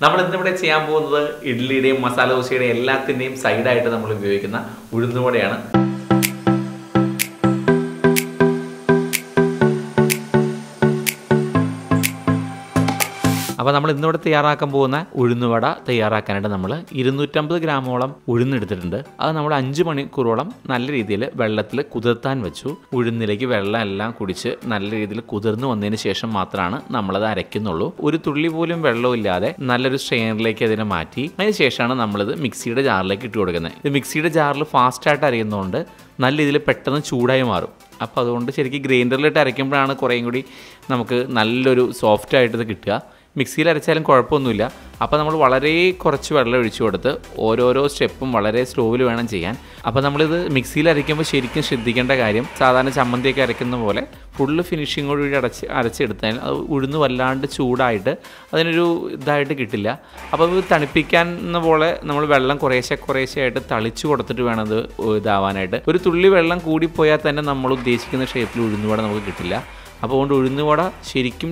നമ്മൾ ഇന്നിവിടെ ചെയ്യാൻ പോകുന്നത് ഇഡ്ഡലിയുടെയും മസാല ദോശയുടെയും എല്ലാത്തിൻ്റെയും സൈഡായിട്ട് നമ്മൾ ഉപയോഗിക്കുന്ന ഉഴുന്നുവടയാണ്. അപ്പോൾ നമ്മൾ ഇന്നിവിടെ തയ്യാറാക്കാൻ പോകുന്ന ഉഴുന്നുവട തയ്യാറാക്കാനായിട്ട് നമ്മൾ 250 ഗ്രാമോളം ഉഴുന്നെടുത്തിട്ടുണ്ട്. അത് നമ്മൾ 5 മണിക്കൂറോളം നല്ല രീതിയിൽ വെള്ളത്തിൽ കുതിർത്താൻ വെച്ചു. ഉഴുന്നിലേക്ക് വെള്ളം എല്ലാം കുടിച്ച് നല്ല രീതിയിൽ കുതിർന്ന് വന്നതിന് ശേഷം മാത്രമാണ് നമ്മളത് അരയ്ക്കുന്നുള്ളൂ. ഒരു തുള്ളി പോലും വെള്ളമില്ലാതെ നല്ലൊരു സ്ട്രെയിനറിലേക്ക് അതിനെ മാറ്റി അതിന് ശേഷമാണ് നമ്മളിത് മിക്സിയുടെ ജാറിലേക്ക് ഇട്ട് കൊടുക്കുന്നത്. ഇത് മിക്സിയുടെ ജാറിൽ ഫാസ്റ്റായിട്ട് അരയുന്നതുകൊണ്ട് നല്ല രീതിയിൽ പെട്ടെന്ന് ചൂടായി മാറും. അപ്പോൾ അതുകൊണ്ട് ശരിക്കും ഗ്രൈൻഡറിലിട്ട് അരയ്ക്കുമ്പോഴാണ് കുറേയും കൂടി നമുക്ക് നല്ലൊരു സോഫ്റ്റായിട്ടത് കിട്ടുക. മിക്സിയിൽ അരച്ചാലും കുഴപ്പമൊന്നുമില്ല. അപ്പോൾ നമ്മൾ വളരെ കുറച്ച് വെള്ളം ഒഴിച്ചു കൊടുത്ത് ഓരോരോ സ്റ്റെപ്പും വളരെ സ്ലോവിൽ വേണം ചെയ്യാൻ. അപ്പോൾ നമ്മളിത് മിക്സിയിൽ അരയ്ക്കുമ്പോൾ ശരിക്കും ശ്രദ്ധിക്കേണ്ട കാര്യം, സാധാരണ ചമ്മന്തിയൊക്കെ അരയ്ക്കുന്ന പോലെ ഫുള്ള് ഫിനിഷിങ്ങോട് കൂടി അരച്ചെടുത്താൽ അത് ഉഴുന്ന് വല്ലാണ്ട് ചൂടായിട്ട് അതിനൊരു ഇതായിട്ട് കിട്ടില്ല. അപ്പോൾ അത് തണുപ്പിക്കാവുന്ന പോലെ നമ്മൾ വെള്ളം കുറേശ്ശെയായിട്ട് തളിച്ചു കൊടുത്തിട്ട് വേണം അത് ഇതാവാനായിട്ട്. ഒരു തുള്ളി വെള്ളം കൂടിപ്പോയാൽ തന്നെ നമ്മൾ ഉദ്ദേശിക്കുന്ന ഷേപ്പിൽ ഉഴുന്നുവട നമുക്ക് കിട്ടില്ല. അപ്പോൾ അതുകൊണ്ട് ഉഴുന്നുവട ശരിക്കും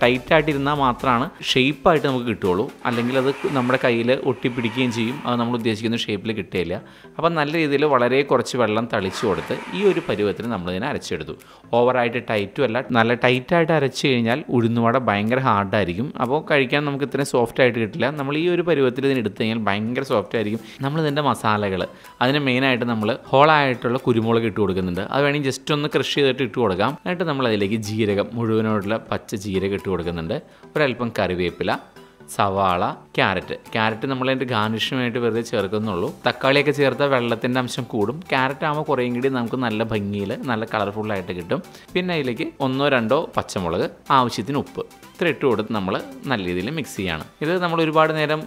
ടൈറ്റായിട്ടിരുന്നാൽ മാത്രമാണ് ഷേപ്പായിട്ട് നമുക്ക് കിട്ടുകയുള്ളൂ. അല്ലെങ്കിൽ അത് നമ്മുടെ കയ്യിൽ ഒട്ടിപ്പിടിക്കുകയും ചെയ്യും. അത് നമ്മൾ ഉദ്ദേശിക്കുന്ന ഷേപ്പിൽ കിട്ടുകയില്ല. അപ്പോൾ നല്ല രീതിയിൽ വളരെ കുറച്ച് വെള്ളം തളിച്ചു കൊടുത്ത് ഈ ഒരു പരുവത്തിന് നമ്മളിതിനെ അരച്ചെടുത്തു. ഓവറായിട്ട് ടൈറ്റും അല്ല, നല്ല ടൈറ്റായിട്ട് അരച്ച് കഴിഞ്ഞാൽ ഉഴുന്നുവട ഭയങ്കര ഹാർഡായിരിക്കും. അപ്പോൾ കഴിക്കാൻ നമുക്ക് ഇത്രയും സോഫ്റ്റായിട്ട് കിട്ടില്ല. നമ്മൾ ഈ ഒരു പരുവത്തിൽ ഇതിന് എടുത്തു കഴിഞ്ഞാൽ ഭയങ്കര സോഫ്റ്റായിരിക്കും. നമ്മളിതിൻ്റെ മസാലകൾ അതിന് മെയിനായിട്ട് നമ്മൾ ഹോളായിട്ടുള്ള കുരുമുളക് ഇട്ട് കൊടുക്കുന്നുണ്ട്. അത് വേണമെങ്കിൽ ജസ്റ്റ് ഒന്ന് ക്രഷ് ചെയ്തിട്ട് ഇട്ട് കൊടുക്കാം. എന്നിട്ട് നമ്മൾ ജീരകം മുഴുവനോടുള്ള പച്ച ജീരകം ഇട്ട് കൊടുക്കുന്നുണ്ട്. ഒരല്പം കറിവേപ്പില, സവാള, ക്യാരറ്റ് നമ്മളതിൻ്റെ ഗാർണിഷിനുമായിട്ട് വെറുതെ ചേർക്കുന്നുള്ളൂ. തക്കാളിയൊക്കെ ചേർത്താൽ വെള്ളത്തിൻ്റെ അംശം കൂടും. ക്യാരറ്റ് ആകുമ്പോൾ കുറേയും കൂടി നമുക്ക് നല്ല ഭംഗിയിൽ നല്ല കളർഫുള്ളായിട്ട് കിട്ടും. പിന്നെ അതിലേക്ക് 1-2 പച്ചമുളക്, ആവശ്യത്തിന് ഉപ്പ് ഇത്ര ഇട്ട് കൊടുത്ത് നമ്മൾ നല്ല രീതിയിൽ മിക്സ് ചെയ്യണം. ഇത് നമ്മൾ ഒരുപാട് നേരം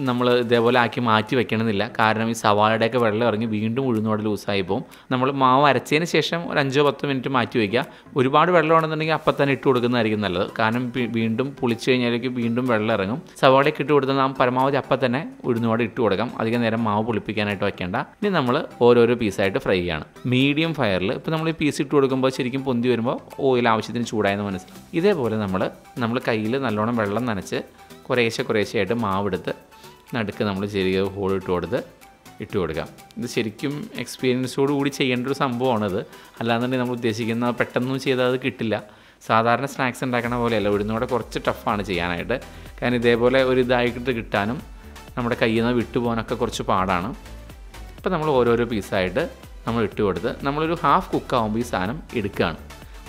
നമ്മൾ ഇതേപോലെ ആക്കി മാറ്റി വെക്കണമെന്നില്ല. കാരണം ഈ സവാളയുടെയൊക്കെ വെള്ളം ഇറങ്ങി വീണ്ടും ഉഴുന്നുവട ലൂസായി പോകും. നമ്മൾ മാവ് അരച്ചതിന് ശേഷം ഒരു 5-10 മിനിറ്റ് മാറ്റി വയ്ക്കുക. ഒരുപാട് വെള്ളം ഉണ്ടെന്നുണ്ടെങ്കിൽ അപ്പം തന്നെ ഇട്ട് കൊടുക്കുന്നതായിരിക്കും നല്ലത്. കാരണം വീണ്ടും പുളിച്ച് കഴിഞ്ഞാലേക്ക് വീണ്ടും വെള്ളം ഇറങ്ങും. സവാളയൊക്കെ ഇട്ട് കൊടുത്താൽ നാം പരമാവധി അപ്പം തന്നെ ഉഴുന്നുവട ഇട്ട് കൊടുക്കാം. അധികം നേരം മാവ് പുളിപ്പിക്കാനായിട്ട് വെക്കേണ്ട. ഇനി നമ്മൾ ഓരോരോ പീസായിട്ട് ഫ്രൈ ചെയ്യണം. മീഡിയം ഫയറിൽ ഇപ്പോൾ നമ്മൾ ഈ പീസ് ഇട്ട് കൊടുക്കുമ്പോൾ ശരിക്കും പൊന്തി വരുമ്പോൾ ഓയിൽ ആവശ്യത്തിന് ചൂടായെന്ന് മനസ്സിലാവും. ഇതേപോലെ നമ്മൾ കയ്യിൽ നല്ലോണം വെള്ളം നനച്ച് കുറേശ്ശെയായിട്ട് മാവെടുത്ത് നടുക്ക് നമ്മൾ ചെറിയ ഹോൾ ഇട്ട് കൊടുക്കാം. ഇത് ശരിക്കും എക്സ്പീരിയൻസോട് കൂടി ചെയ്യേണ്ട ഒരു സംഭവമാണിത്. അല്ലാന്നുണ്ടെങ്കിൽ നമ്മൾ ഉദ്ദേശിക്കുന്ന പെട്ടെന്നൊന്നും ചെയ്താൽ അത് കിട്ടില്ല. സാധാരണ സ്നാക്സ് ഉണ്ടാക്കണ പോലെയല്ല, ഉഴുന്നുവട കുറച്ച് ടഫാണ് ചെയ്യാനായിട്ട്. കാരണം ഇതേപോലെ ഒരു ഇതായിട്ട് കിട്ടാനും നമ്മുടെ കയ്യിൽ നിന്ന് വിട്ടുപോകാനൊക്കെ കുറച്ച് പാടാണ്. അപ്പോൾ നമ്മൾ ഓരോരോ പീസായിട്ട് നമ്മൾ ഇട്ട് കൊടുത്ത് നമ്മളൊരു ഹാഫ് കുക്കാവുമ്പോൾ ഈ സാധനം എടുക്കുകയാണ്.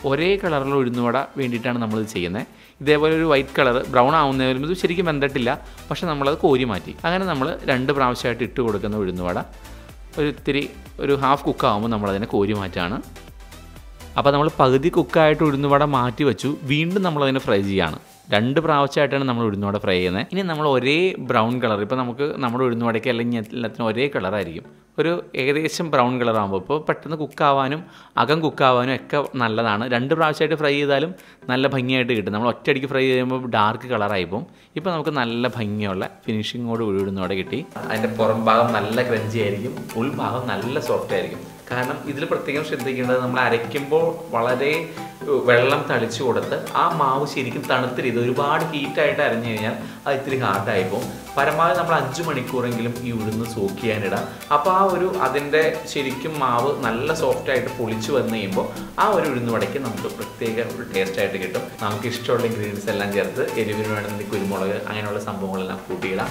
ഒരേ കളറിലുള്ള ഉഴുന്നുവട വേണ്ടിയിട്ടാണ് നമ്മളിത് ചെയ്യുന്നത്. ഇതേപോലെ ഒരു വൈറ്റ് കളർ ബ്രൗൺ ആവുന്ന വരുമ്പോൾ ഇത് ശരിക്കും വെന്തിട്ടില്ല, പക്ഷെ നമ്മളത് കോരി മാറ്റി. അങ്ങനെ നമ്മൾ 2 പ്രാവശ്യമായിട്ട് ഇട്ട് കൊടുക്കുന്ന ഉഴുന്നുവട ഒരു ഹാഫ് കുക്കാവുമ്പോൾ നമ്മളതിനെ കോരി മാറ്റാണ്. അപ്പോൾ നമ്മൾ പകുതി കുക്കായിട്ട് ഉഴുന്നുവട മാറ്റി വെച്ചു. വീണ്ടും നമ്മളതിനെ ഫ്രൈ ചെയ്യുകയാണ്. 2 പ്രാവശ്യമായിട്ടാണ് നമ്മൾ ഉഴുന്നുവട ഫ്രൈ ചെയ്യുന്നത്. ഇനി നമ്മൾ ഒരേ ബ്രൗൺ കളർ, ഇപ്പോൾ നമുക്ക് നമ്മുടെ ഉഴുന്നുവടയ്ക്ക് അല്ലെങ്കിൽ എല്ലാത്തിനും ഒരേ കളറായിരിക്കും. ഒരു ഏകദേശം ബ്രൗൺ കളറാകുമ്പോൾ ഇപ്പോൾ പെട്ടെന്ന് കുക്കാവാനും അകം കുക്കാവാനും ഒക്കെ നല്ലതാണ്. 2 പ്രാവശ്യമായിട്ട് ഫ്രൈ ചെയ്താലും നല്ല ഭംഗിയായിട്ട് കിട്ടും. നമ്മൾ ഒറ്റയടിക്ക് ഫ്രൈ ചെയ്യുമ്പോൾ ഡാർക്ക് കളറായി പോകും. ഇപ്പോൾ നമുക്ക് നല്ല ഭംഗിയുള്ള ഫിനിഷിങ്ങോട് ഉഴുന്നുവട കിട്ടി. അതിൻ്റെ പുറം ഭാഗം നല്ല ക്രഞ്ചി ആയിരിക്കും, ഉൾഭാഗം നല്ല സോഫ്റ്റ് ആയിരിക്കും. കാരണം ഇതിൽ പ്രത്യേകം ശ്രദ്ധിക്കേണ്ടത്, നമ്മൾ അരയ്ക്കുമ്പോൾ വളരെ വെള്ളം തളിച്ചു കൊടുത്ത് ആ മാവ് ശരിക്കും തണുത്ത ഒരുപാട് ഹീറ്റായിട്ട് അരഞ്ഞു കഴിഞ്ഞാൽ അത് ഇത്തിരി ഹാർഡായി പോകും. പരമാവധി നമ്മൾ 5 മണിക്കൂറെങ്കിലും ഈ ഉഴുന്ന് സോക്ക് ചെയ്യാനിടാം. അപ്പോൾ അതിൻ്റെ ശരിക്കും മാവ് നല്ല സോഫ്റ്റായിട്ട് പൊളിച്ചു വന്നു കഴിയുമ്പോൾ ആ ഒരു ഉഴുന്നുവടയ്ക്ക് നമുക്ക് പ്രത്യേക ഒരു ടേസ്റ്റായിട്ട് കിട്ടും. നമുക്ക് ഇഷ്ടമുള്ള ഇൻഗ്രീഡിയൻസ് എല്ലാം ചേർത്ത് എരിവിന് വേണമെങ്കിൽ കുരുമുളക് അങ്ങനെയുള്ള സംഭവങ്ങളെല്ലാം കൂട്ടിയിടാം.